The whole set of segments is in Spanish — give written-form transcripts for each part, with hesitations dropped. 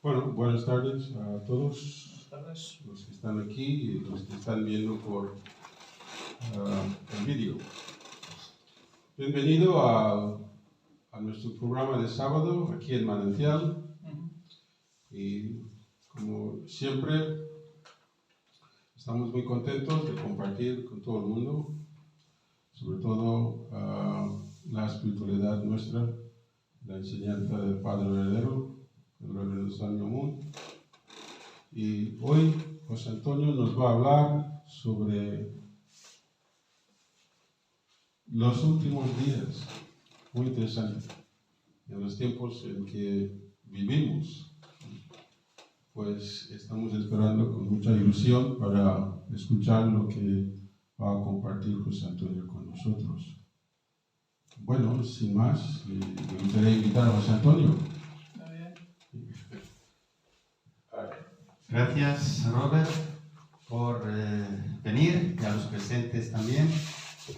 Bueno, buenas tardes a todos Buenas tardes. los que están aquí y los que están viendo por el vídeo. Bienvenido a nuestro programa de sábado aquí en Manantial. Y como siempre, estamos muy contentos de compartir con todo el mundo, sobre todo la espiritualidad nuestra, la enseñanza del Padre Heredero, el Reverendo Samuel Moon. Y hoy José Antonio nos va a hablar sobre los últimos días, muy interesante, en los tiempos en que vivimos. Pues estamos esperando con mucha ilusión para escuchar lo que va a compartir José Antonio con nosotros. Bueno, sin más, me gustaría invitar a José Antonio. Muy bien. Gracias, Robert, por venir, y a los presentes también,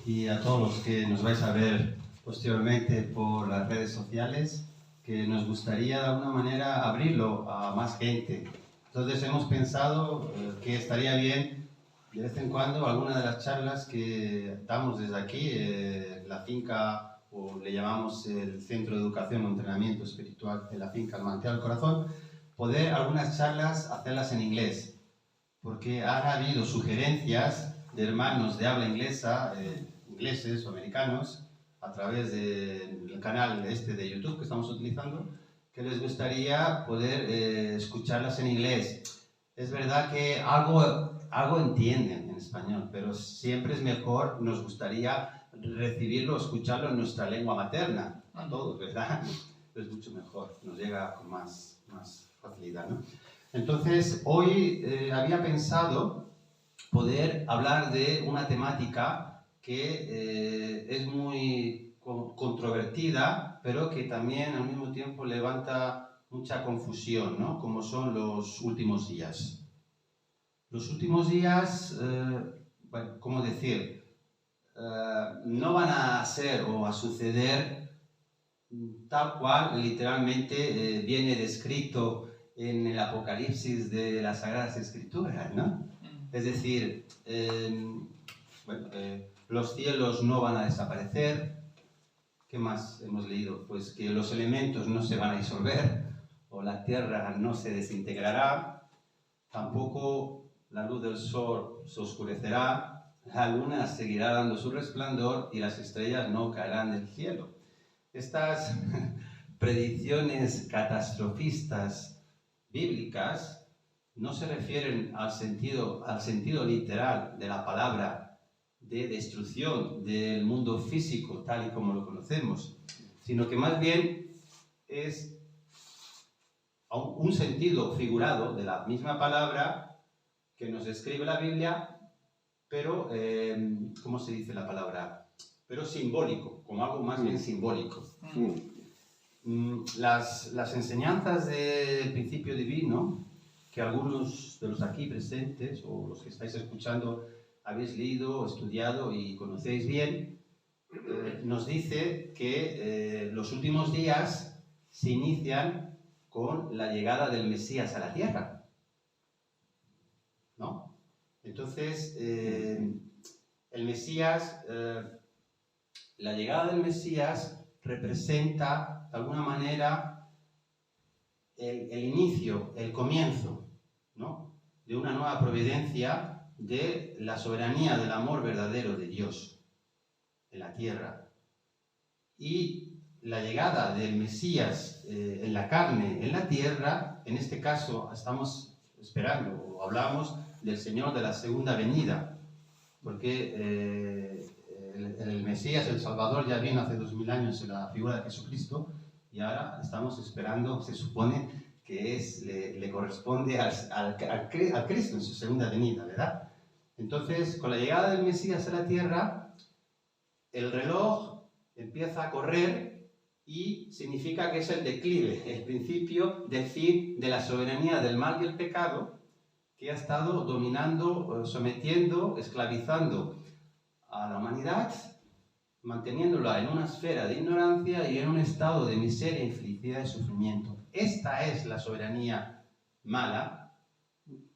y a todos los que nos vais a ver posteriormente por las redes sociales, que nos gustaría de alguna manera abrirlo a más gente. Entonces hemos pensado que estaría bien de vez en cuando alguna de las charlas que damos desde aquí, la finca, o le llamamos el Centro de Educación o Entrenamiento Espiritual de la finca El Manantial del Corazón, poder algunas charlas hacerlas en inglés, porque han habido sugerencias de hermanos de habla inglesa, ingleses o americanos, a través del canal de YouTube que estamos utilizando, que les gustaría poder escucharlas en inglés. Es verdad que algo entienden en español, pero siempre es mejor, nos gustaría recibirlo, escucharlo en nuestra lengua materna, a todos, ¿verdad? Es mucho mejor, nos llega con más facilidad, ¿no? Entonces, hoy había pensado poder hablar de una temática que es muy controvertida, pero que también al mismo tiempo levanta mucha confusión, ¿no? Como son los últimos días. Los últimos días, bueno, ¿cómo decir? No van a ser o a suceder tal cual literalmente viene descrito en el Apocalipsis de las Sagradas Escrituras, ¿no? Es decir, los cielos no van a desaparecer. ¿Qué más hemos leído? Pues que los elementos no se van a disolver, o la tierra no se desintegrará, tampoco la luz del sol se oscurecerá, la luna seguirá dando su resplandor y las estrellas no caerán del cielo. Estas predicciones catastrofistas bíblicas no se refieren al sentido literal de la palabra de destrucción del mundo físico tal y como lo conocemos, sino que más bien es un sentido figurado de la misma palabra que nos describe la Biblia, pero, ¿cómo se dice la palabra? Pero simbólico, como algo más bien simbólico. Las enseñanzas del principio divino, que algunos de los aquí presentes o los que estáis escuchando habéis leído, estudiado y conocéis bien, nos dice que los últimos días se inician con la llegada del Mesías a la tierra, ¿no? Entonces, el Mesías, la llegada del Mesías representa de alguna manera el inicio, el comienzo, ¿no? De una nueva providencia de la soberanía del amor verdadero de Dios en la tierra. Y la llegada del Mesías en la carne, en la tierra, en este caso estamos esperando o hablamos del Señor de la segunda venida, porque el Mesías, el Salvador, ya vino hace 2000 años en la figura de Jesucristo, y ahora estamos esperando, se supone que le corresponde al Cristo en su segunda venida, ¿verdad? Entonces, con la llegada del Mesías a la tierra, el reloj empieza a correr y significa que es el declive, el principio del fin de la soberanía del mal y el pecado que ha estado dominando, sometiendo, esclavizando a la humanidad, manteniéndola en una esfera de ignorancia y en un estado de miseria, infelicidad y sufrimiento. Esta es la soberanía mala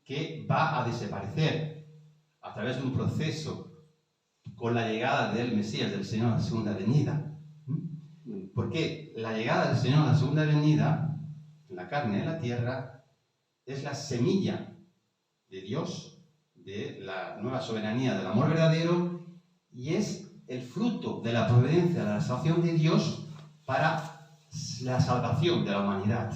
que va a desaparecer a través de un proceso con la llegada del Mesías, del Señor, a la segunda venida. Porque la llegada del Señor a la segunda venida, en la carne de la tierra, es la semilla de Dios, de la nueva soberanía del amor verdadero, y es el fruto de la providencia, de la salvación de Dios para la salvación de la humanidad.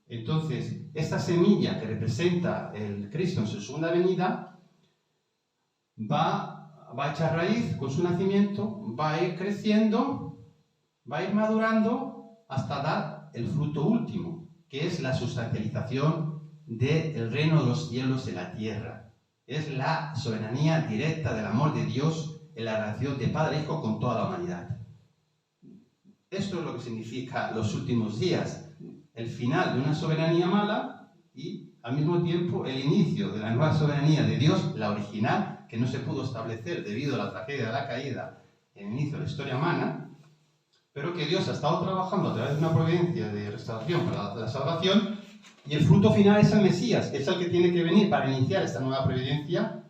Entonces, esta semilla que representa el Cristo en su segunda venida va a echar raíz con su nacimiento, va a ir creciendo, va a ir madurando hasta dar el fruto último, que es la sustancialización del reino de los cielos en la tierra. Es la soberanía directa del amor de Dios en la relación de Padre e Hijo con toda la humanidad. Esto es lo que significa los últimos días, el final de una soberanía mala y al mismo tiempo el inicio de la nueva soberanía de Dios, la original, que no se pudo establecer debido a la tragedia de la caída en el inicio de la historia humana, pero que Dios ha estado trabajando a través de una providencia de restauración para la salvación, y el fruto final es el Mesías, es el que tiene que venir para iniciar esta nueva providencia,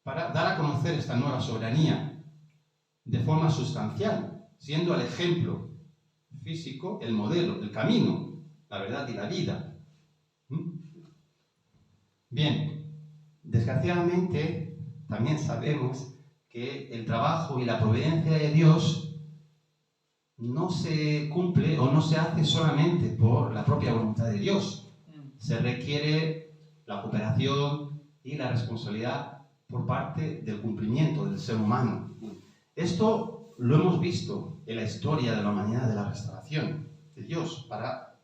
para dar a conocer esta nueva soberanía de forma sustancial, siendo el ejemplo físico, el modelo, el camino, la verdad y la vida. Bien, desgraciadamente también sabemos que el trabajo y la providencia de Dios no se cumple o no se hace solamente por la propia voluntad de Dios. Se requiere la cooperación y la responsabilidad por parte del cumplimiento del ser humano. Esto lo hemos visto en la historia de la humanidad, de la restauración de Dios para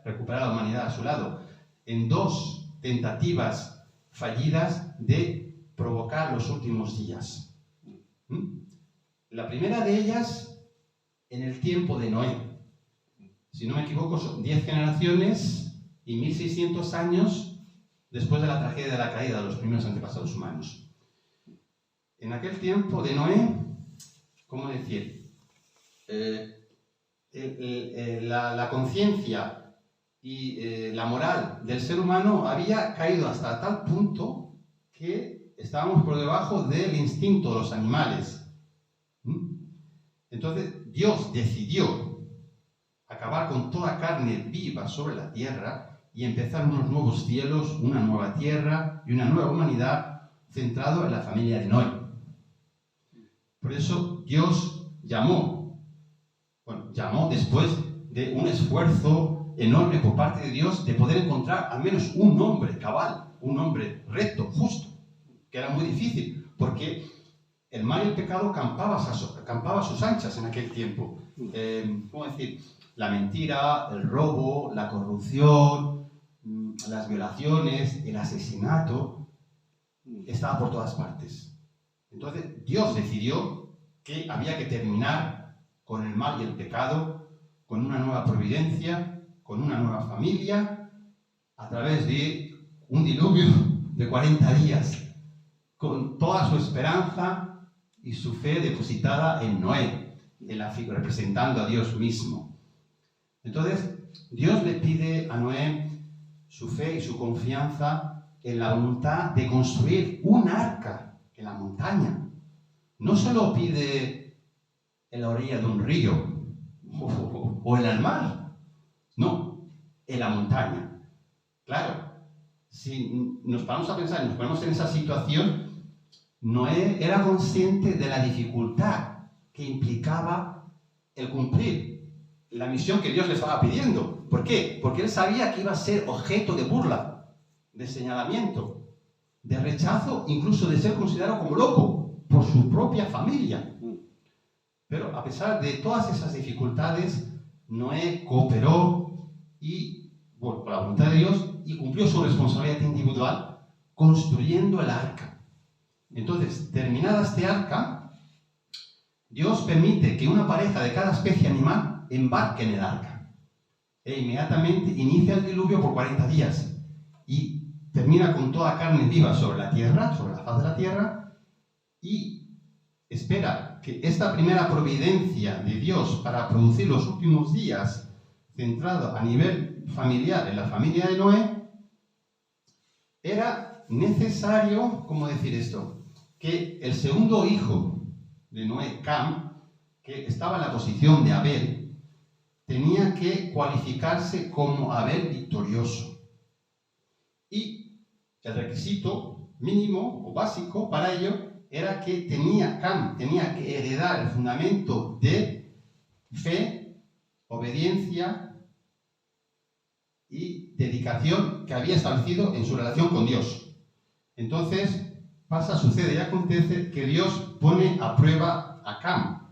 recuperar a la humanidad a su lado, en dos tentativas fallidas de provocar los últimos días. La primera de ellas en el tiempo de Noé. Si no me equivoco, son 10 generaciones y 1600 años después de la tragedia de la caída de los primeros antepasados humanos. En aquel tiempo de Noé, ¿cómo decir? La conciencia y la moral del ser humano había caído hasta tal punto que estábamos por debajo del instinto de los animales. Entonces Dios decidió acabar con toda carne viva sobre la tierra y empezar unos nuevos cielos, una nueva tierra y una nueva humanidad centrado en la familia de Noé. Por eso Dios llamó después de un esfuerzo enorme por parte de Dios de poder encontrar al menos un hombre cabal, un hombre recto, justo, que era muy difícil, porque el mal y el pecado campaba a sus anchas en aquel tiempo. ¿Cómo decir? La mentira, el robo, la corrupción, las violaciones, el asesinato, estaba por todas partes. Entonces Dios decidió que había que terminar con el mal y el pecado, con una nueva providencia, con una nueva familia, a través de un diluvio de 40 días, con toda su esperanza y su fe depositada en Noé, representando a Dios mismo. Entonces, Dios le pide a Noé su fe y su confianza en la voluntad de construir un arca en la montaña. No solo pide en la orilla de un río o en el mar, no, en la montaña. Claro, si nos paramos a pensar, nos ponemos en esa situación, Noé era consciente de la dificultad que implicaba el cumplir la misión que Dios le estaba pidiendo. ¿Por qué? Porque él sabía que iba a ser objeto de burla, de señalamiento, de rechazo, incluso de ser considerado como loco por su propia familia. Pero a pesar de todas esas dificultades, Noé cooperó y, por la voluntad de Dios, y cumplió su responsabilidad individual construyendo el arca. Entonces, terminada este arca, Dios permite que una pareja de cada especie animal embarque en el arca. E inmediatamente inicia el diluvio por 40 días y termina con toda carne viva sobre la tierra, sobre la faz de la tierra, y espera que esta primera providencia de Dios para producir los últimos días, centrado a nivel familiar en la familia de Noé, era necesario, ¿cómo decir esto? Que el segundo hijo de Noé, Cam, que estaba en la posición de Abel, tenía que cualificarse como Abel victorioso. Y el requisito mínimo o básico para ello era que Cam tenía que heredar el fundamento de fe, obediencia y dedicación que había establecido en su relación con Dios. Entonces, sucede y acontece que Dios pone a prueba a Cam.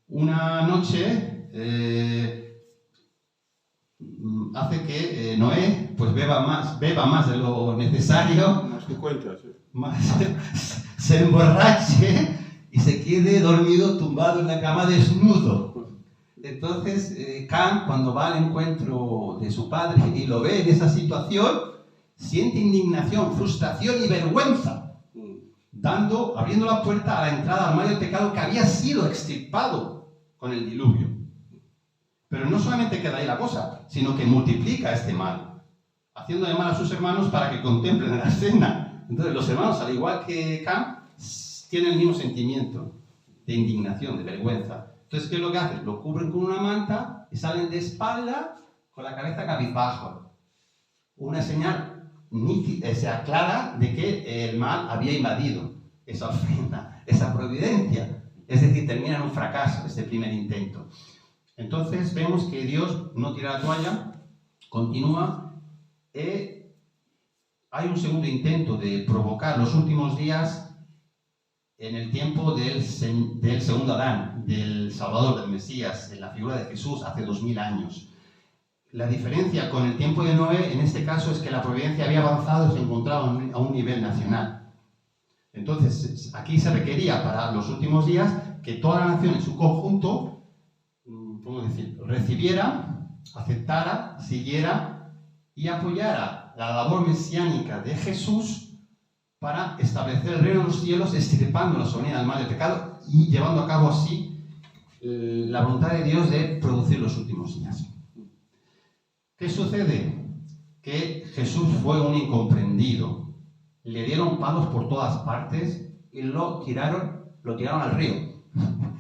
Una noche hace que Noé pues beba más de lo necesario, Más que cuentas, se emborrache y se quede dormido tumbado en la cama desnudo. Entonces Cam, cuando va al encuentro de su padre y lo ve en esa situación, siente indignación, frustración y vergüenza, abriendo la puerta a la entrada al mal del pecado que había sido extirpado con el diluvio. Pero no solamente queda ahí la cosa, sino que multiplica este mal, haciendo de mal a sus hermanos para que contemplen la escena. Entonces los hermanos, al igual que Cam, tienen el mismo sentimiento de indignación, de vergüenza. Entonces, ¿qué es lo que hacen? Lo cubren con una manta y salen de espalda con la cabeza cabizbajo. Una señal clara de que el mal había invadido esa ofrenda, esa providencia. Es decir, termina en un fracaso este primer intento. Entonces vemos que Dios no tira la toalla, continúa. Hay un segundo intento de provocar los últimos días en el tiempo del segundo Adán, del Salvador, del Mesías, en la figura de Jesús hace 2000 años. La diferencia con el tiempo de Noé, en este caso, es que la providencia había avanzado y se encontraba a un nivel nacional. Entonces, aquí se requería para los últimos días que toda la nación en su conjunto, ¿cómo decir?, recibiera, aceptara, siguiera y apoyara la labor mesiánica de Jesús para establecer el reino de los cielos, extirpando la soberanía del mal del pecado y llevando a cabo así la voluntad de Dios de producir los últimos días. ¿Qué sucede? Que Jesús fue un incomprendido. Le dieron palos por todas partes y lo tiraron al río.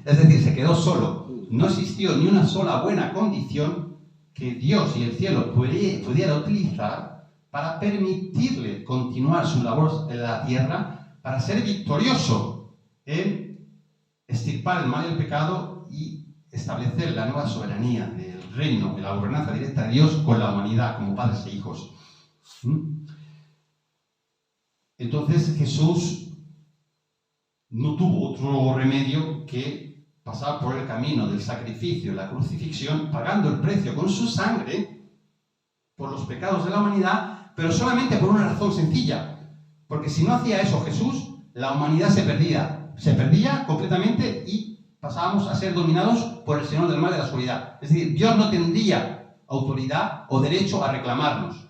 Es decir, se quedó solo. No existió ni una sola buena condición que Dios y el cielo pudiera utilizar para permitirle continuar su labor en la tierra, para ser victorioso en extirpar el mal y el pecado y establecer la nueva soberanía del reino, de la gobernanza directa de Dios con la humanidad como padres e hijos. Entonces Jesús no tuvo otro remedio que pasar por el camino del sacrificio, la crucifixión, pagando el precio con su sangre por los pecados de la humanidad, pero solamente por una razón sencilla, porque si no hacía eso Jesús, la humanidad se perdía completamente y pasábamos a ser dominados por el Señor del mal y de la oscuridad. Es decir, Dios no tendría autoridad o derecho a reclamarnos.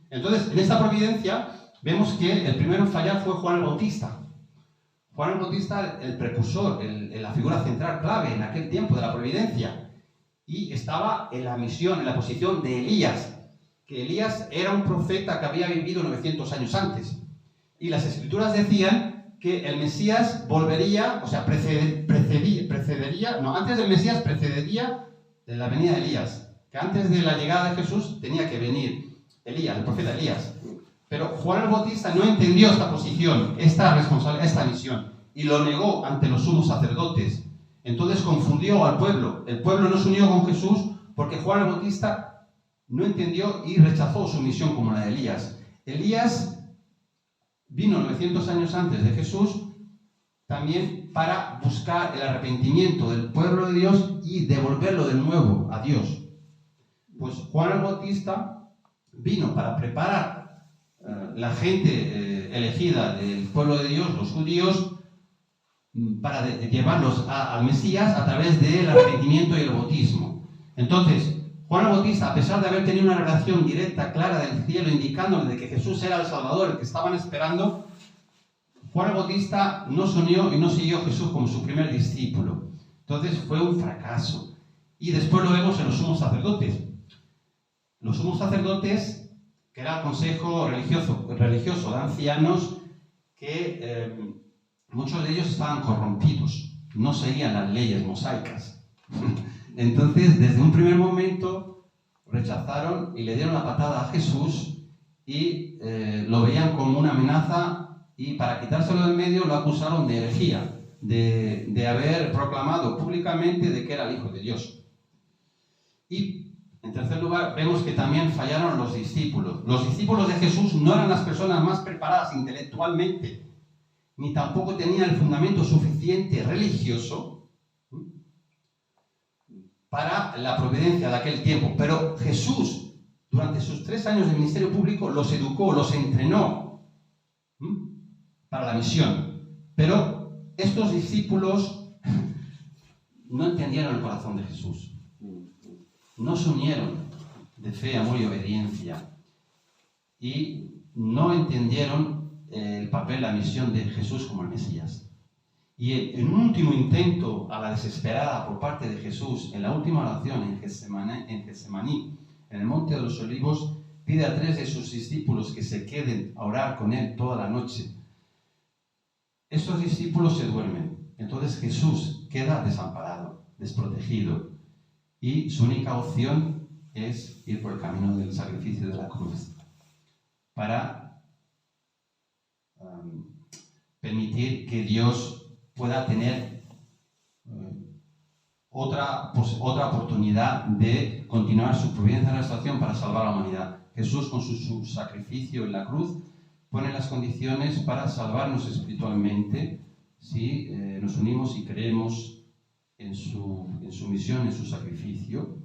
Entonces, en esta providencia vemos que el primero en fallar fue Juan el Bautista. Juan el Bautista, el precursor, la figura central clave en aquel tiempo de la providencia, y estaba en la misión, en la posición de Elías, que Elías era un profeta que había vivido 900 años antes. Y las Escrituras decían que el Mesías volvería, o sea, antes del Mesías precedería de la venida de Elías, que antes de la llegada de Jesús tenía que venir Elías, el profeta Elías. Pero Juan el Bautista no entendió esta posición, esta responsabilidad, esta misión, y lo negó ante los sumos sacerdotes. Entonces confundió al pueblo. El pueblo no se unió con Jesús porque Juan el Bautista no entendió y rechazó su misión como la de Elías. Elías vino 900 años antes de Jesús también para buscar el arrepentimiento del pueblo de Dios y devolverlo de nuevo a Dios. Pues Juan el Bautista vino para preparar la gente elegida del pueblo de Dios, los judíos, para llevarlos al Mesías a través del arrepentimiento y el bautismo. Entonces, Juan el Bautista, a pesar de haber tenido una relación directa, clara del cielo, indicándoles de que Jesús era el Salvador, el que estaban esperando, Juan el Bautista no se unió y no siguió a Jesús como su primer discípulo. Entonces fue un fracaso. Y después lo vemos en los sumos sacerdotes. Los sumos sacerdotes, que era el consejo religioso de ancianos, que muchos de ellos estaban corrompidos, no seguían las leyes mosaicas. Entonces, desde un primer momento, rechazaron y le dieron la patada a Jesús y lo veían como una amenaza, y para quitárselo del medio lo acusaron de herejía, de haber proclamado públicamente de que era el Hijo de Dios. Y en tercer lugar, vemos que también fallaron los discípulos. Los discípulos de Jesús no eran las personas más preparadas intelectualmente, ni tampoco tenían el fundamento suficiente religioso para la providencia de aquel tiempo. Pero Jesús, durante sus 3 años de ministerio público, los educó, los entrenó para la misión. Pero estos discípulos no entendieron el corazón de Jesús. No se unieron de fe, amor y obediencia. Y no entendieron el papel, la misión de Jesús como el Mesías. Y en un último intento a la desesperada por parte de Jesús, en la última oración en Getsemaní, en el Monte de los Olivos, pide a 3 de sus discípulos que se queden a orar con él toda la noche. Estos discípulos se duermen. Entonces Jesús queda desamparado, desprotegido. Y su única opción es ir por el camino del sacrificio de la cruz para permitir que Dios pueda tener otra oportunidad de continuar su providencia y restauración para salvar a la humanidad. Jesús, con su sacrificio en la cruz, pone las condiciones para salvarnos espiritualmente si nos unimos y creemos en su misión, en su sacrificio.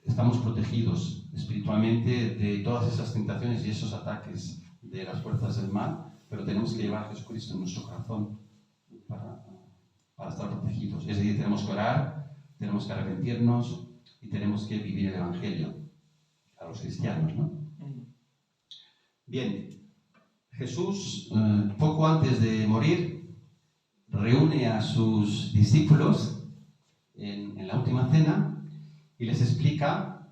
Estamos protegidos espiritualmente de todas esas tentaciones y esos ataques de las fuerzas del mal, pero tenemos que llevar a Jesucristo en nuestro corazón para estar protegidos. Es decir, tenemos que orar, tenemos que arrepentirnos y tenemos que vivir el Evangelio a los cristianos, ¿no? Bien, Jesús, poco antes de morir, reúne a sus discípulos en la última cena y les explica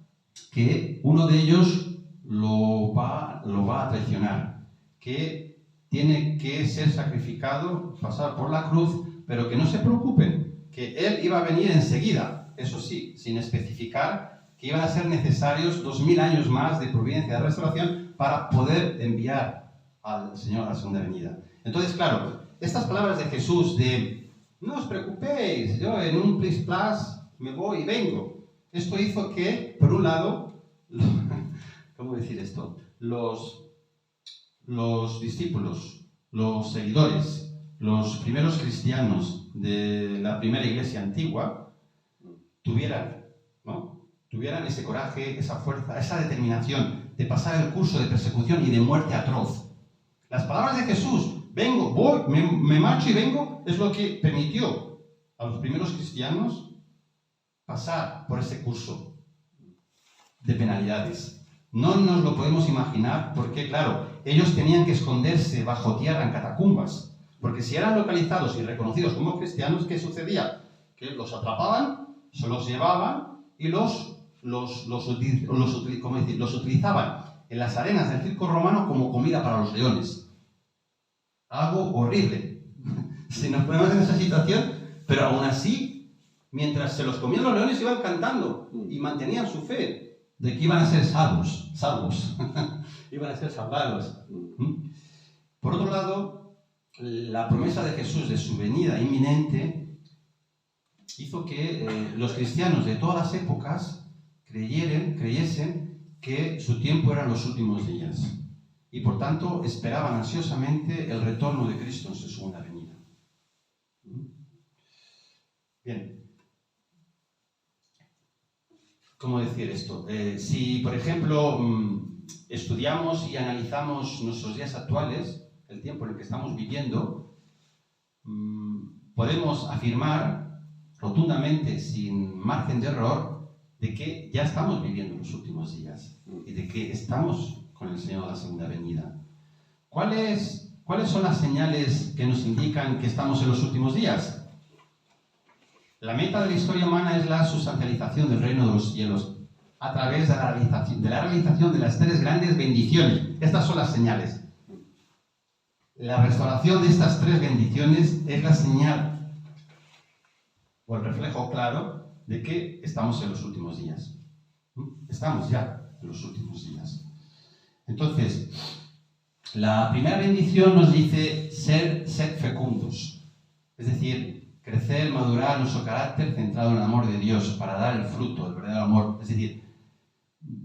que uno de ellos lo va a traicionar, que tiene que ser sacrificado, pasar por la cruz, pero que no se preocupen, que él iba a venir enseguida, eso sí, sin especificar que iban a ser necesarios 2000 años más de providencia de restauración para poder enviar al Señor a la segunda venida. Entonces, claro, estas palabras de Jesús de no os preocupéis, yo en un plis-plas me voy y vengo. Esto hizo que, por un lado, ¿cómo decir esto? Los discípulos, los seguidores, los primeros cristianos de la primera iglesia antigua tuvieran ese coraje, esa fuerza, esa determinación de pasar el curso de persecución y de muerte atroz. Las palabras de Jesús, vengo, voy, me marcho y vengo, es lo que permitió a los primeros cristianos pasar por ese curso de penalidades. No nos lo podemos imaginar porque, claro, ellos tenían que esconderse bajo tierra en catacumbas, porque si eran localizados y reconocidos como cristianos, ¿qué sucedía? Que los atrapaban, se los llevaban y los utilizaban en las arenas del circo romano como comida para los leones. Algo horrible. Si nos ponemos en esa situación, pero aún así, mientras se los comían los leones, iban cantando y mantenían su fe de que iban a ser salvos. Iban a ser salvados. Por otro lado, la promesa de Jesús de su venida inminente hizo que los cristianos de todas las épocas creyesen que su tiempo eran los últimos días y por tanto esperaban ansiosamente el retorno de Cristo en su segunda venida. Bien, ¿cómo decir esto? Si, por ejemplo, estudiamos y analizamos nuestros días actuales, el tiempo en el que estamos viviendo, podemos afirmar rotundamente, sin margen de error, de que ya estamos viviendo los últimos días y de que estamos con el Señor a la segunda venida. ¿Cuál es ¿Cuáles son las señales que nos indican que estamos en los últimos días? La meta de la historia humana es la sustancialización del reino de los cielos a través de la realización de las tres grandes bendiciones. Estas son las señales. La restauración de estas tres bendiciones es la señal o el reflejo claro de que estamos en los últimos días. Estamos ya en los últimos días. Entonces, la primera bendición nos dice ser fecundos, es decir, crecer, madurar nuestro carácter centrado en el amor de Dios para dar el fruto, el verdadero amor, es decir,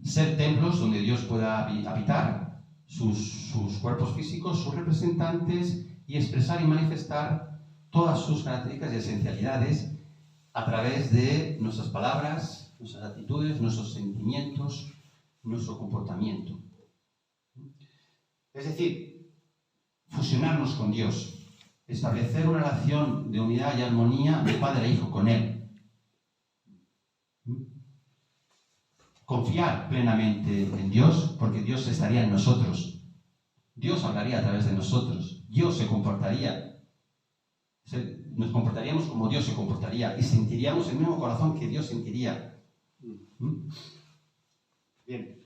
ser templos donde Dios pueda habitar, sus cuerpos físicos, sus representantes, y expresar y manifestar todas sus características y esencialidades a través de nuestras palabras, nuestras actitudes, nuestros sentimientos, nuestro comportamiento. Es decir, fusionarnos con Dios, establecer una relación de unidad y armonía de padre e hijo con Él. Confiar plenamente en Dios, porque Dios estaría en nosotros. Dios hablaría a través de nosotros. Dios se comportaría. Nos comportaríamos como Dios se comportaría y sentiríamos el mismo corazón que Dios sentiría. Bien.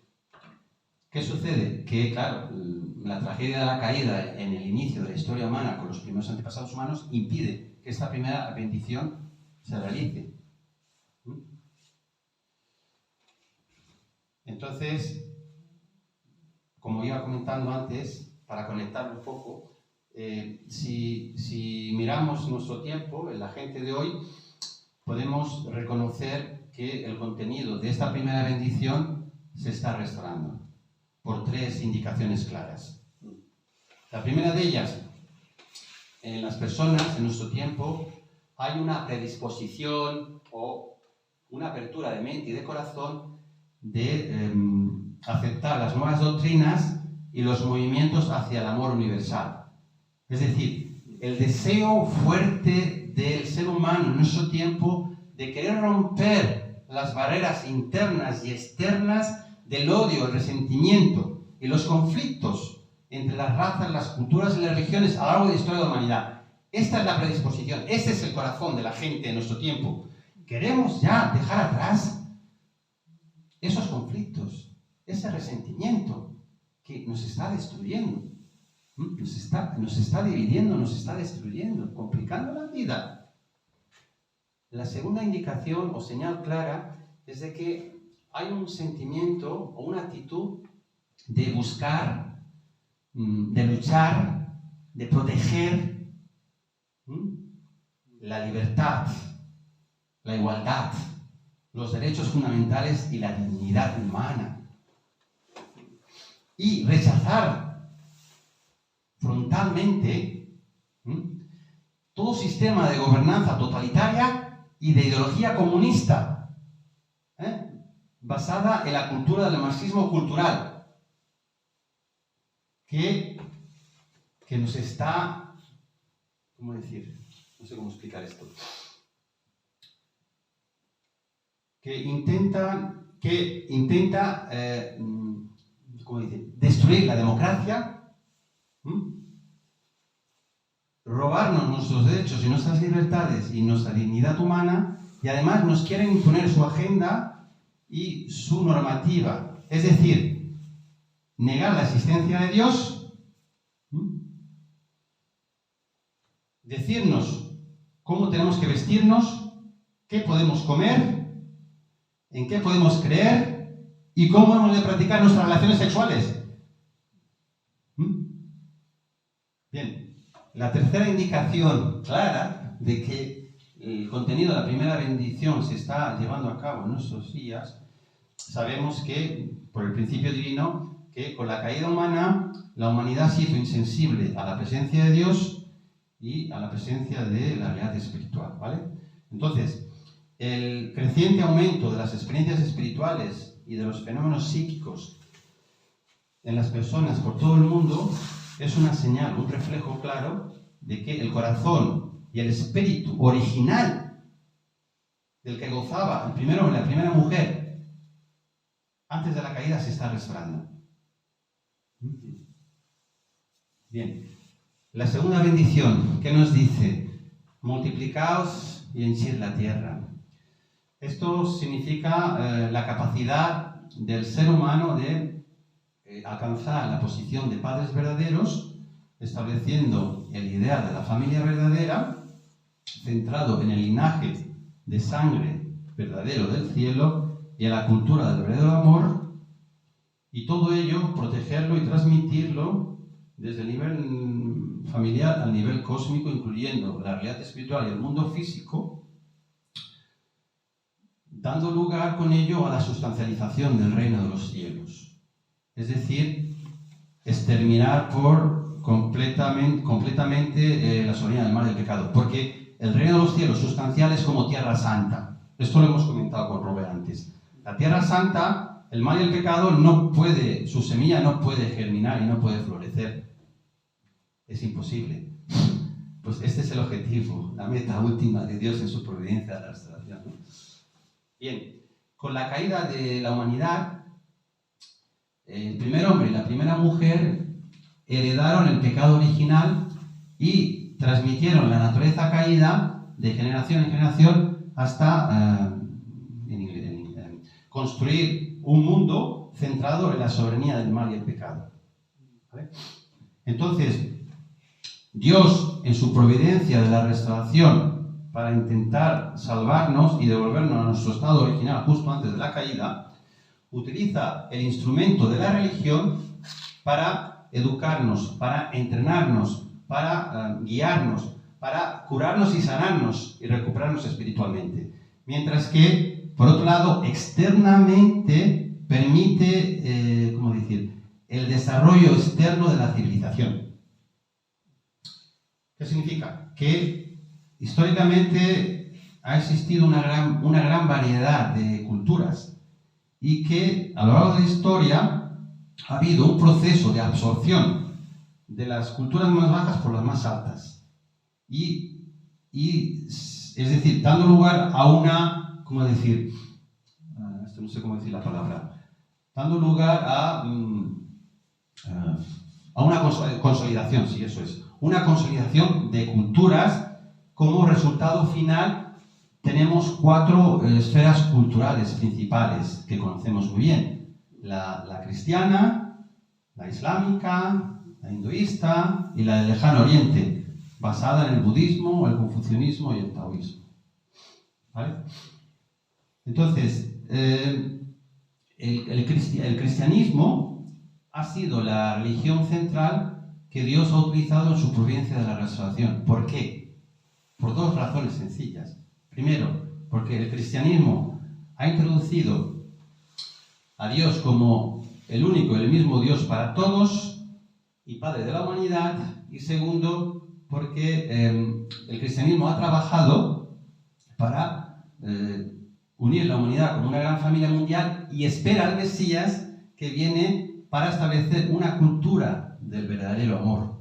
¿Qué sucede? Que, claro, la tragedia de la caída en el inicio de la historia humana con los primeros antepasados humanos impide que esta primera bendición se realice. Entonces, como iba comentando antes, para conectarlo un poco, si miramos nuestro tiempo, en la gente de hoy, podemos reconocer que el contenido de esta primera bendición se está restaurando por tres indicaciones claras. La primera de ellas, en las personas, en nuestro tiempo, hay una predisposición o una apertura de mente y de corazón de aceptar las nuevas doctrinas y los movimientos hacia el amor universal. Es decir, el deseo fuerte del ser humano en nuestro tiempo de querer romper las barreras internas y externas del odio, el resentimiento y los conflictos entre las razas, las culturas y las religiones a lo largo de la historia de la humanidad. Esta es la predisposición, este es el corazón de la gente en nuestro tiempo. Queremos ya dejar atrás esos conflictos, ese resentimiento que nos está destruyendo, nos está dividiendo, nos está destruyendo, complicando la vida. La segunda indicación o señal clara es de que hay un sentimiento o una actitud de buscar, de luchar, de proteger la libertad, la igualdad, los derechos fundamentales y la dignidad humana. Y rechazar frontalmente todo sistema de gobernanza totalitaria y de ideología comunista, basada en la cultura del marxismo cultural, que nos está, ¿cómo decir? No sé cómo explicar esto. Que intenta ¿cómo decir? Destruir la democracia, robarnos nuestros derechos y nuestras libertades y nuestra dignidad humana, y además nos quieren imponer su agenda y su normativa. Es decir, negar la existencia de Dios, decirnos cómo tenemos que vestirnos, qué podemos comer, en qué podemos creer y cómo hemos de practicar nuestras relaciones sexuales. Bien, la tercera indicación clara de que el contenido de la primera bendición se está llevando a cabo en nuestros días, sabemos que, por el principio divino, que con la caída humana, la humanidad se hizo insensible a la presencia de Dios y a la presencia de la realidad espiritual, ¿vale? Entonces, el creciente aumento de las experiencias espirituales y de los fenómenos psíquicos en las personas por todo el mundo es una señal, un reflejo claro de que el corazón y el espíritu original del que gozaba el primer hombre, la primera mujer, antes de la caída se está restaurando. Bien, La segunda bendición, ¿qué nos dice? Multiplicaos y henchid la tierra. Esto significa la capacidad del ser humano de alcanzar la posición de padres verdaderos, estableciendo el ideal de la familia verdadera, centrado en el linaje de sangre verdadero del cielo y en la cultura del verdadero amor, y todo ello protegerlo y transmitirlo desde el nivel familiar al nivel cósmico, incluyendo la realidad espiritual y el mundo físico, dando lugar con ello a la sustancialización del reino de los cielos. Es decir, exterminar por completamente la soberanía del mal y del pecado. Porque el reino de los cielos sustancial es como tierra santa. Esto lo hemos comentado con Robert antes. La tierra santa, el mal y el pecado no puede, su semilla no puede germinar y no puede florecer. Es imposible. Pues este es el objetivo, la meta última de Dios en su providencia de la restauración, ¿no? Bien, con la caída de la humanidad, el primer hombre y la primera mujer heredaron el pecado original y transmitieron la naturaleza caída de generación en generación hasta construir un mundo centrado en la soberanía del mal y el pecado. ¿Vale? Entonces, Dios, en su providencia de la restauración para intentar salvarnos y devolvernos a nuestro estado original justo antes de la caída, utiliza el instrumento de la religión para educarnos, para entrenarnos, para guiarnos, para curarnos y sanarnos y recuperarnos espiritualmente. Mientras que, por otro lado, externamente permite, el desarrollo externo de la civilización. ¿Qué significa? Que históricamente ha existido una gran variedad de culturas y que a lo largo de la historia ha habido un proceso de absorción de las culturas más bajas por las más altas. Y es decir, dando lugar a una, esto no sé cómo decir la palabra, dando lugar a una consolidación, sí, eso es, una consolidación de culturas. Como resultado final tenemos 4 esferas culturales principales que conocemos muy bien: la cristiana, la islámica, la hinduista y la del lejano oriente, basada en el budismo, el confucianismo y el taoísmo. ¿Vale? Entonces, el cristianismo ha sido la religión central que Dios ha utilizado en su providencia de la restauración. ¿Por qué? Por 2 razones sencillas. Primero, porque el cristianismo ha introducido a Dios como el único y el mismo Dios para todos y Padre de la humanidad. Y segundo, porque el cristianismo ha trabajado para unir la humanidad como una gran familia mundial y espera al Mesías que viene para establecer una cultura del verdadero amor.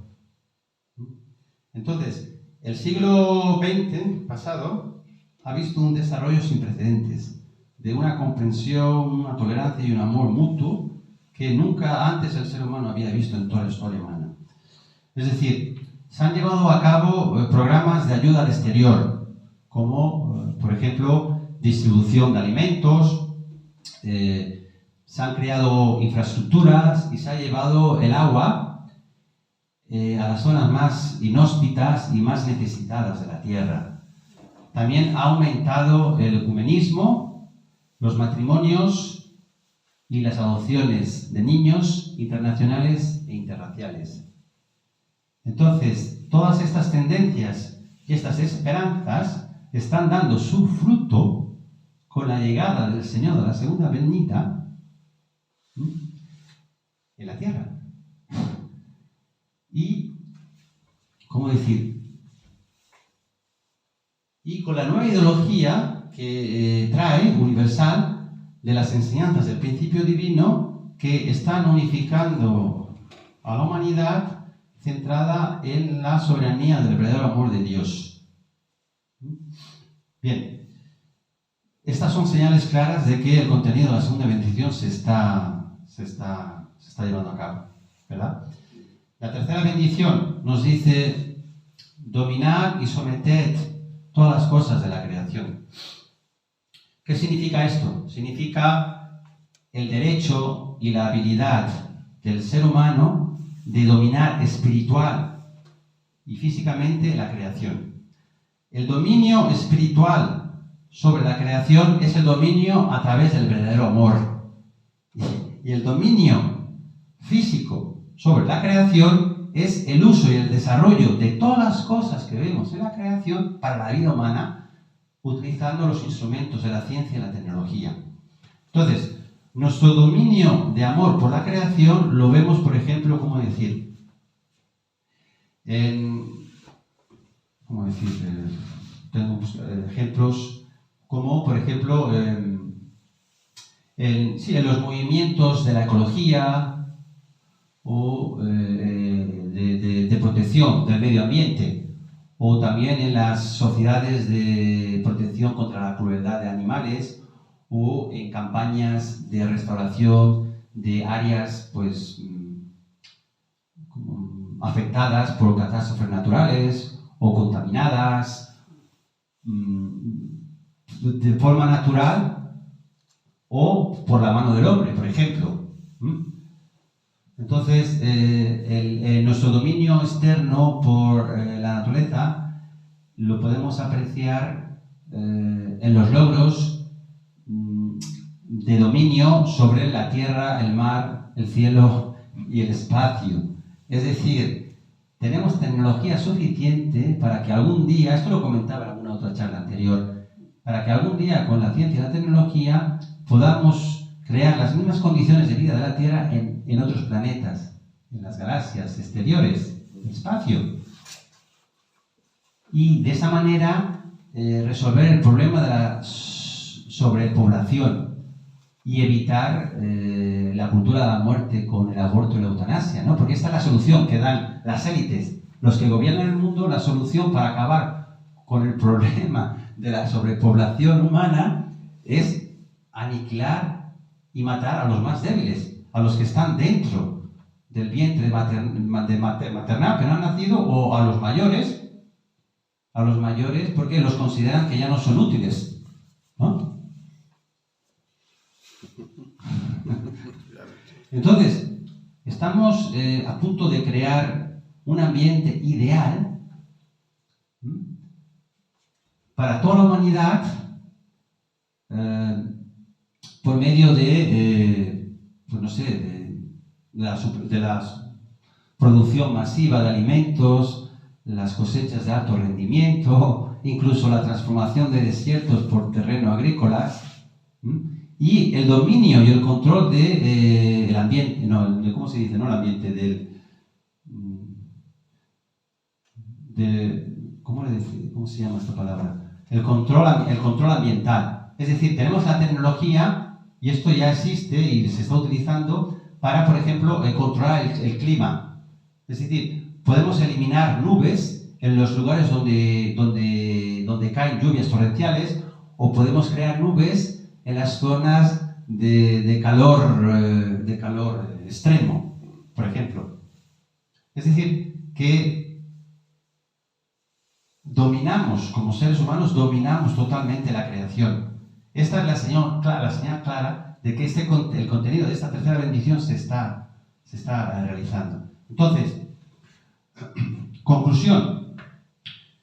Entonces, el siglo XX pasado ha visto un desarrollo sin precedentes de una comprensión, una tolerancia y un amor mutuo que nunca antes el ser humano había visto en toda la historia humana. Es decir, se han llevado a cabo programas de ayuda al exterior, como, por ejemplo, distribución de alimentos, se han creado infraestructuras y se ha llevado el agua a las zonas más inhóspitas y más necesitadas de la tierra. También ha aumentado el ecumenismo, los matrimonios y las adopciones de niños internacionales e interraciales. Entonces, todas estas tendencias y estas esperanzas están dando su fruto con la llegada del Señor de la segunda venida en la tierra. Y, y con la nueva ideología que trae, universal, de las enseñanzas del principio divino, que están unificando a la humanidad centrada en la soberanía del verdadero amor de Dios. Bien, estas son señales claras de que el contenido de la segunda bendición se está llevando a cabo, ¿verdad? La tercera bendición nos dice: dominad y someted todas las cosas de la creación. ¿Qué significa esto? Significa el derecho y la habilidad del ser humano de dominar espiritual y físicamente la creación. El dominio espiritual sobre la creación es el dominio a través del verdadero amor. Y el dominio físico sobre la creación es el uso y el desarrollo de todas las cosas que vemos en la creación para la vida humana, utilizando los instrumentos de la ciencia y la tecnología. Entonces, nuestro dominio de amor por la creación lo vemos, por ejemplo, tengo ejemplos como, por ejemplo, en los movimientos de la ecología o de protección del medio ambiente, o también en las sociedades de protección contra la crueldad de animales, o en campañas de restauración de áreas afectadas por catástrofes naturales o contaminadas de forma natural o por la mano del hombre, por ejemplo. Entonces, nuestro dominio externo por la naturaleza lo podemos apreciar en los logros de dominio sobre la tierra, el mar, el cielo y el espacio. Es decir, tenemos tecnología suficiente para que algún día, esto lo comentaba en alguna otra charla anterior, para que algún día con la ciencia y la tecnología podamos crear las mismas condiciones de vida de la Tierra en otros planetas, en las galaxias exteriores, en el espacio. Y de esa manera resolver el problema de la sobrepoblación y evitar la cultura de la muerte con el aborto y la eutanasia, ¿no? Porque esta es la solución que dan las élites, los que gobiernan el mundo. La solución para acabar con el problema de la sobrepoblación humana es aniquilar y matar a los más débiles, a los que están dentro del vientre maternal, que no han nacido, o a los mayores, porque los consideran que ya no son útiles, ¿no? Entonces, estamos a punto de crear un ambiente ideal para toda la humanidad por medio de la producción masiva de alimentos, las cosechas de alto rendimiento, incluso la transformación de desiertos por terreno agrícolas, y el dominio y el control del ambiente, ¿cómo se dice? No el ambiente, ¿cómo se llama esta palabra? El control ambiental. Es decir, tenemos la tecnología, y esto ya existe y se está utilizando para, por ejemplo, controlar el clima. Es decir, podemos eliminar nubes en los lugares donde caen lluvias torrenciales, o podemos crear nubes en las zonas de calor extremo, por ejemplo. Es decir, que dominamos, como seres humanos, dominamos totalmente la creación. Esta es la señal clara de que el contenido de esta tercera bendición se está realizando. Entonces, conclusión.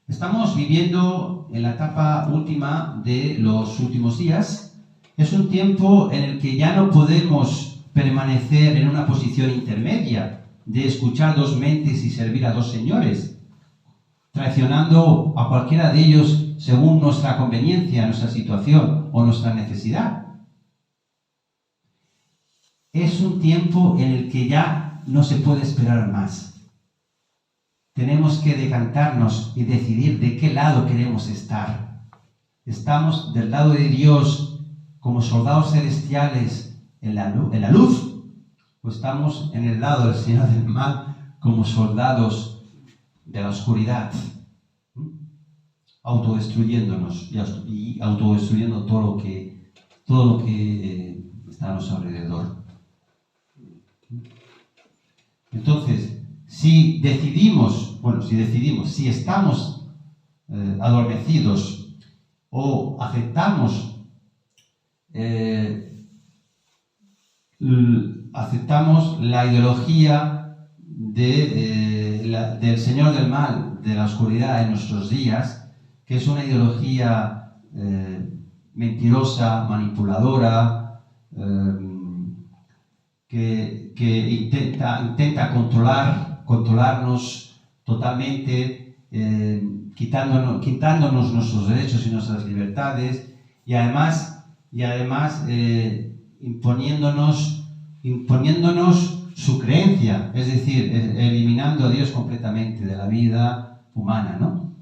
Estamos viviendo en la etapa última de los últimos días. Es un tiempo en el que ya no podemos permanecer en una posición intermedia de escuchar dos mentes y servir a dos señores, traicionando a cualquiera de ellos según nuestra conveniencia, nuestra situación o nuestra necesidad. Es un tiempo en el que ya no se puede esperar más. Tenemos que decantarnos y decidir de qué lado queremos estar. ¿Estamos del lado de Dios como soldados celestiales en la luz? ¿O estamos en el lado del Señor del mal como soldados de la oscuridad? Autodestruyéndonos y autodestruyendo todo lo que está a nuestro alrededor. Entonces, si estamos adormecidos o aceptamos la ideología del Señor del Mal, de la oscuridad en nuestros días, que es una ideología mentirosa, manipuladora, que intenta controlarnos totalmente, quitándonos nuestros derechos y nuestras libertades, y además imponiéndonos su creencia, es decir, eliminando a Dios completamente de la vida humana, ¿no?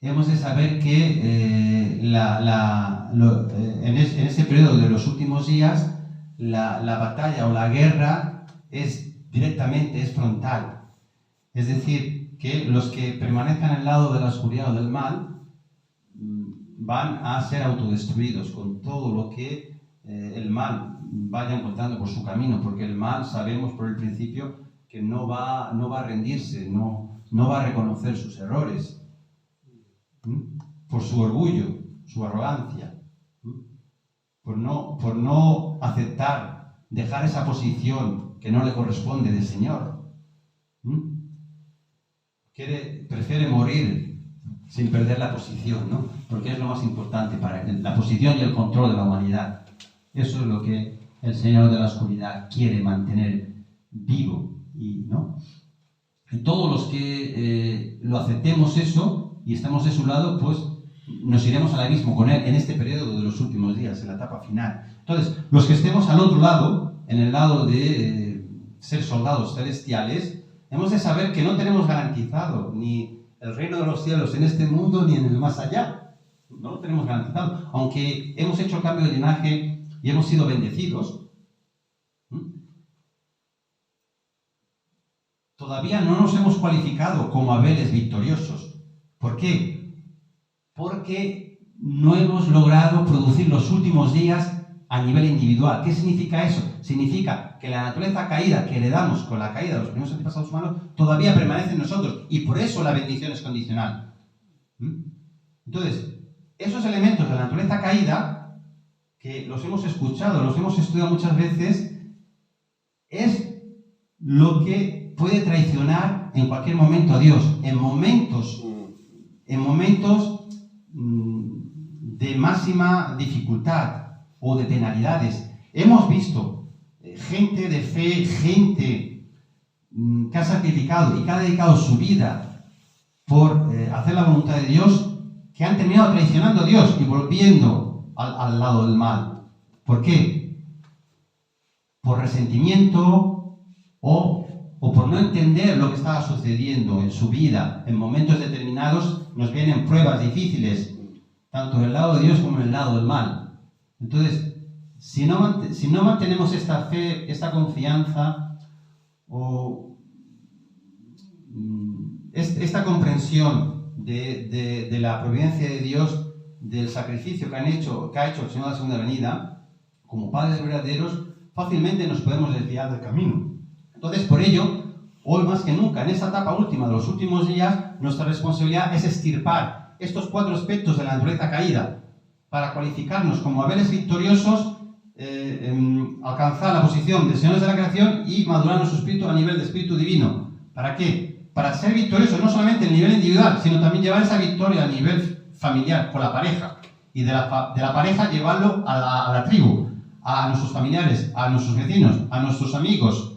Hemos de saber que en este periodo de los últimos días, la batalla o la guerra es frontal. Es decir, que los que permanezcan al lado de la oscuridad o del mal van a ser autodestruidos con todo lo que el mal vaya encontrando por su camino, porque el mal, sabemos por el principio, que no va a rendirse, no va a reconocer sus errores, por su orgullo, su arrogancia, por no aceptar, dejar esa posición que no le corresponde de Señor. Prefiere morir sin perder la posición, ¿no? Porque es lo más importante para él, la posición y el control de la humanidad. Eso es lo que el Señor de la oscuridad quiere mantener vivo, ¿no? Y todos los que lo aceptemos eso y estamos de su lado, pues nos iremos al abismo con él en este periodo de los últimos días, en la etapa final. Entonces, los que estemos al otro lado, en el lado de ser soldados celestiales, hemos de saber que no tenemos garantizado ni el reino de los cielos en este mundo ni en el más allá. No lo tenemos garantizado. Aunque hemos hecho cambio de linaje y hemos sido bendecidos, todavía no nos hemos cualificado como Abeles victoriosos. ¿Por qué? Porque no hemos logrado producir los últimos días a nivel individual. ¿Qué significa eso? Significa que la naturaleza caída que heredamos con la caída de los primeros antepasados humanos todavía permanece en nosotros, y por eso la bendición es condicional. Entonces, esos elementos de la naturaleza caída, que los hemos escuchado, los hemos estudiado muchas veces, es lo que puede traicionar en cualquier momento a Dios, en momentos de máxima dificultad o de penalidades. Hemos visto gente de fe, gente que ha sacrificado y que ha dedicado su vida por hacer la voluntad de Dios, que han terminado traicionando a Dios y volviendo al lado del mal. ¿Por qué? Por resentimiento o por no entender lo que estaba sucediendo en su vida. En momentos determinados nos vienen pruebas difíciles, tanto del lado de Dios como del lado del mal. Entonces, si no mantenemos esta fe, esta confianza o esta comprensión de la providencia de Dios, del sacrificio que ha hecho el Señor de la segunda venida, como padres verdaderos, fácilmente nos podemos desviar del camino. Entonces, por ello, hoy más que nunca, en esta etapa última de los últimos días, nuestra responsabilidad es extirpar estos 4 aspectos de la naturaleza caída para cualificarnos como Abeles victoriosos, alcanzar la posición de señores de la creación y madurar nuestro espíritu a nivel de espíritu divino. ¿Para qué? Para ser victoriosos no solamente en el nivel individual, sino también llevar esa victoria a nivel familiar, con la pareja, y de la pareja llevarlo a la tribu, a nuestros familiares, a nuestros vecinos, a nuestros amigos,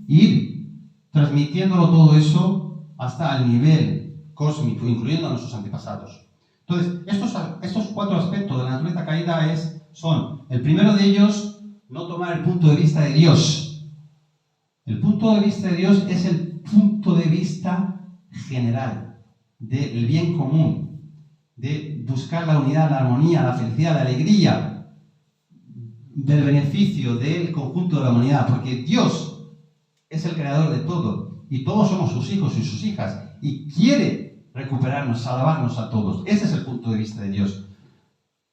ir transmitiéndolo todo eso hasta el nivel cósmico, incluyendo a nuestros antepasados. Entonces, estos 4 aspectos de la naturaleza caída son, el primero de ellos, no tomar el punto de vista de Dios. El punto de vista de Dios es el punto de vista general, del bien común, de buscar la unidad, la armonía, la felicidad, la alegría, del beneficio del conjunto de la humanidad, porque Dios es el creador de todo, y todos somos sus hijos y sus hijas, y quiere recuperarnos, salvarnos a todos. Ese es el punto de vista de Dios.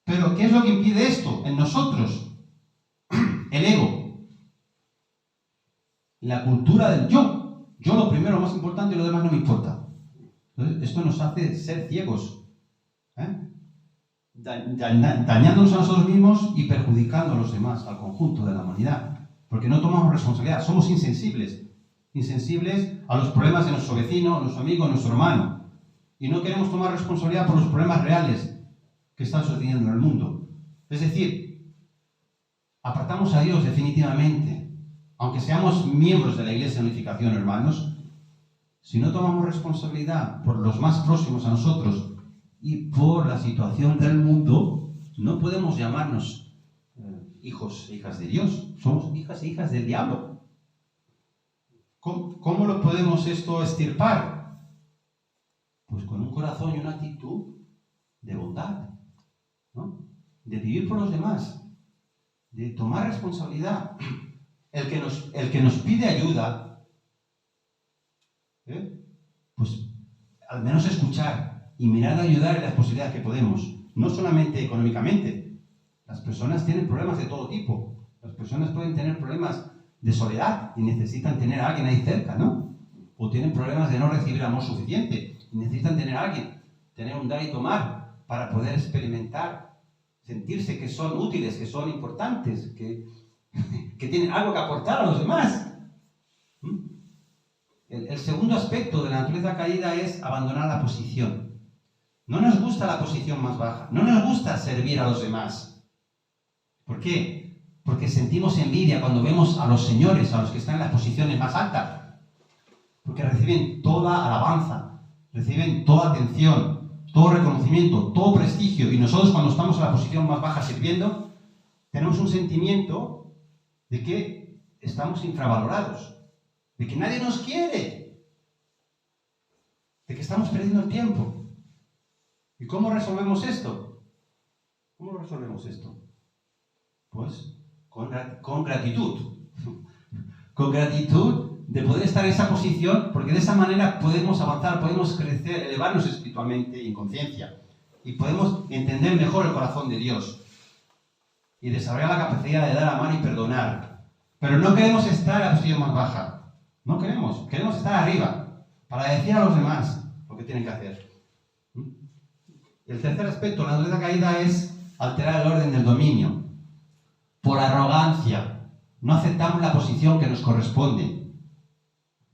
Pero, ¿qué es lo que impide esto en nosotros? El ego. la cultura del yo. Yo lo primero, lo más importante, y lo demás no me importa. Entonces, esto nos hace ser ciegos, dañándonos a nosotros mismos y perjudicando a los demás, al conjunto de la humanidad. Porque no tomamos responsabilidad, somos insensibles. Insensibles a los problemas de nuestro vecino, nuestro amigo, nuestro hermano. Y no queremos tomar responsabilidad por los problemas reales que están sucediendo en el mundo. Es decir, apartamos a Dios definitivamente. Aunque seamos miembros de la Iglesia de Unificación, hermanos, si no tomamos responsabilidad por los más próximos a nosotros y por la situación del mundo, no podemos llamarnos hijos e hijas de Dios. Somos hijas e hijas del diablo. ¿Cómo lo podemos esto extirpar? Pues con un corazón y una actitud de bondad, ¿no? De vivir por los demás, de tomar responsabilidad. El que nos pide ayuda, pues al menos escuchar y mirar de ayudar en las posibilidades que podemos. No solamente económicamente. Las personas tienen problemas de todo tipo. Las personas pueden tener problemas de soledad y necesitan tener a alguien ahí cerca, ¿no? O tienen problemas de no recibir amor suficiente y necesitan tener a alguien, tener un dar y tomar para poder experimentar, sentirse que son útiles, que son importantes, que tienen algo que aportar a los demás. El segundo aspecto de la naturaleza caída es abandonar la posición. No nos gusta la posición más baja, no nos gusta servir a los demás. ¿Por qué? Porque sentimos envidia cuando vemos a los señores, a los que están en las posiciones más altas. Porque reciben toda alabanza, reciben toda atención, todo reconocimiento, todo prestigio. Y nosotros cuando estamos en la posición más baja sirviendo, tenemos un sentimiento de que estamos infravalorados, de que nadie nos quiere, de que estamos perdiendo el tiempo. ¿Y cómo resolvemos esto? ¿Cómo resolvemos esto? Pues con gratitud. Con gratitud de poder estar en esa posición, porque de esa manera podemos avanzar, podemos crecer, elevarnos espiritualmente y en conciencia. Y podemos entender mejor el corazón de Dios. Y desarrollar la capacidad de dar, amar y perdonar. Pero no queremos estar en la posición más baja. No queremos. Queremos estar arriba. Para decir a los demás lo que tienen que hacer. El tercer aspecto de la naturaleza caída es alterar el orden del dominio. Por arrogancia. No aceptamos la posición que nos corresponde.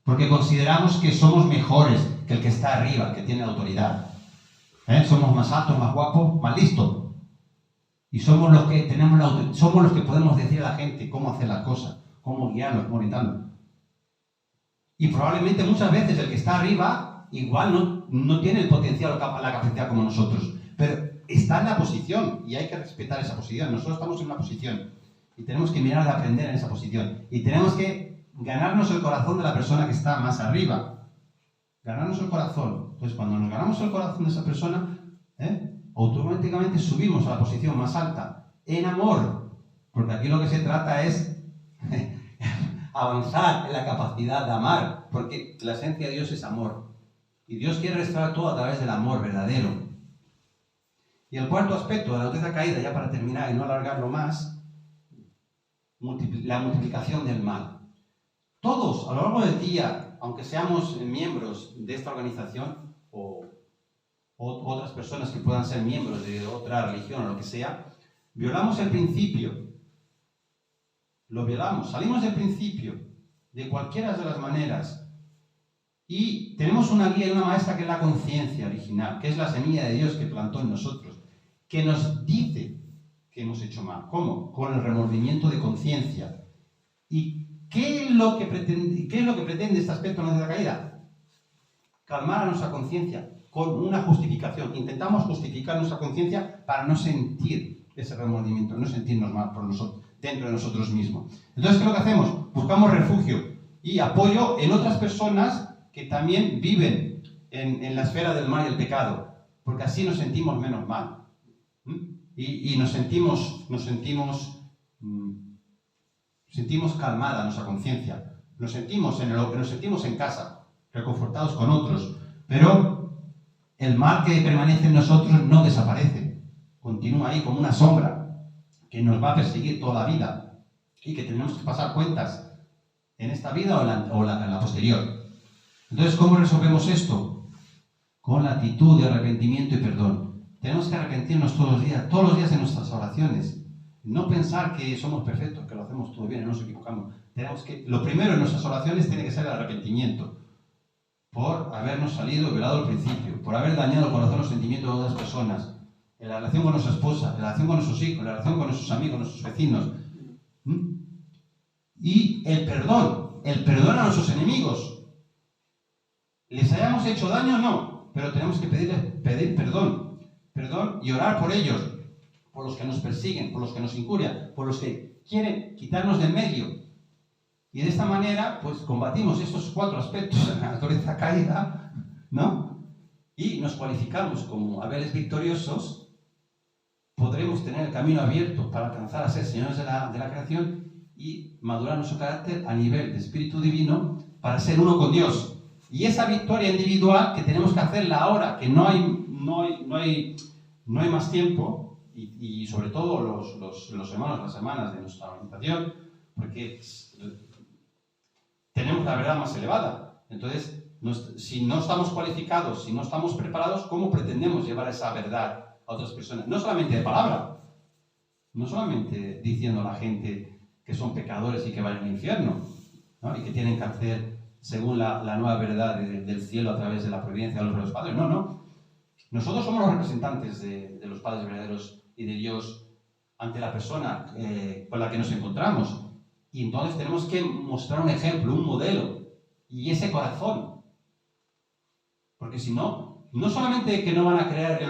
Porque consideramos que somos mejores que el que está arriba, que tiene autoridad. Somos más altos, más guapos, más listos. Y somos los que somos los que podemos decir a la gente cómo hacer las cosas, cómo guiarlos, cómo orientarlos. Y probablemente muchas veces el que está arriba igual no tiene el potencial o la capacidad como nosotros, pero está en la posición y hay que respetar esa posición. Nosotros estamos en una posición y tenemos que mirar de aprender en esa posición. Y tenemos que ganarnos el corazón de la persona que está más arriba. Ganarnos el corazón. Entonces, cuando nos ganamos el corazón de esa persona, automáticamente subimos a la posición más alta, en amor, porque aquí lo que se trata es avanzar en la capacidad de amar, porque la esencia de Dios es amor, y Dios quiere restaurar todo a través del amor verdadero. Y el cuarto aspecto de la naturaleza caída, ya para terminar y no alargarlo más, la multiplicación del mal. Todos, a lo largo del día, aunque seamos miembros de esta organización, o otras personas que puedan ser miembros de otra religión o lo que sea, violamos el principio. Lo violamos, salimos del principio, de cualquiera de las maneras. Y tenemos una guía y una maestra que es la conciencia original, que es la semilla de Dios que plantó en nosotros, que nos dice que hemos hecho mal. ¿Cómo? Con el remordimiento de conciencia. ¿Y qué es lo que pretende este aspecto de la caída? Calmar a nuestra conciencia con una justificación. Intentamos justificar nuestra conciencia para no sentir ese remordimiento, no sentirnos mal por nosotros, dentro de nosotros mismos. Entonces, ¿qué es lo que hacemos? Buscamos refugio y apoyo en otras personas que también viven en la esfera del mal y el pecado, porque así nos sentimos menos mal. Y nos sentimos calmada nuestra conciencia. Nos sentimos en casa, reconfortados con otros, pero el mal que permanece en nosotros no desaparece. Continúa ahí como una sombra que nos va a perseguir toda la vida y que tenemos que pasar cuentas en esta vida o en la posterior. Entonces, ¿cómo resolvemos esto? Con la actitud de arrepentimiento y perdón. Tenemos que arrepentirnos todos los días de nuestras oraciones. No pensar que somos perfectos, que lo hacemos todo bien y no nos equivocamos. Lo primero en nuestras oraciones tiene que ser el arrepentimiento. Por habernos salido, violado al principio, por haber dañado el corazón, los sentimientos de otras personas, en la relación con nuestra esposa, en la relación con nuestros hijos, en la relación con nuestros amigos, nuestros vecinos. Y el perdón a nuestros enemigos. ¿Les hayamos hecho daño? No, pero tenemos que pedir perdón y orar por ellos, por los que nos persiguen, por los que nos injurian, por los que quieren quitarnos del medio. Y de esta manera, pues combatimos estos 4 aspectos de la naturaleza caída, ¿no? Y nos cualificamos como Abeles victoriosos, podremos tener el camino abierto para alcanzar a ser señores de la creación y madurar nuestro carácter a nivel de espíritu divino para ser uno con Dios. Y esa victoria individual que tenemos que hacerla ahora, que no hay más tiempo, y sobre todo los hermanos, las hermanas de nuestra organización, porque tenemos la verdad más elevada. Entonces, si no estamos cualificados, si no estamos preparados, ¿cómo pretendemos llevar esa verdad a otras personas? No solamente de palabra, no solamente diciendo a la gente que son pecadores y que van al infierno, ¿no? Y que tienen que hacer según la nueva verdad del cielo a través de la providencia de los padres. No. Nosotros somos los representantes de los padres verdaderos y de Dios ante la persona con la que nos encontramos. Y entonces tenemos que mostrar un ejemplo, un modelo, y ese corazón. Porque si no, no solamente que no van a creer en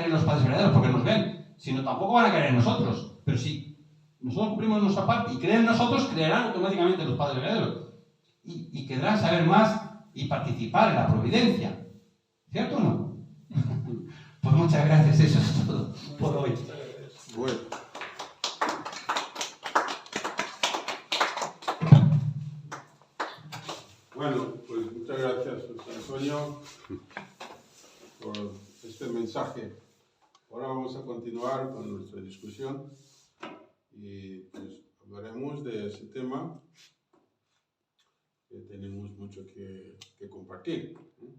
los padres verdaderos porque nos ven, sino tampoco van a creer en nosotros. Pero si nosotros cumplimos nuestra parte y creen en nosotros, creerán automáticamente los padres verdaderos. Y querrán saber más y participar en la providencia. ¿Cierto o no? Pues muchas gracias, eso es todo por hoy. Bueno. Bueno, pues muchas gracias, José Antonio, por este mensaje. Ahora vamos a continuar con nuestra discusión y pues hablaremos de ese tema que tenemos mucho que compartir, ¿eh?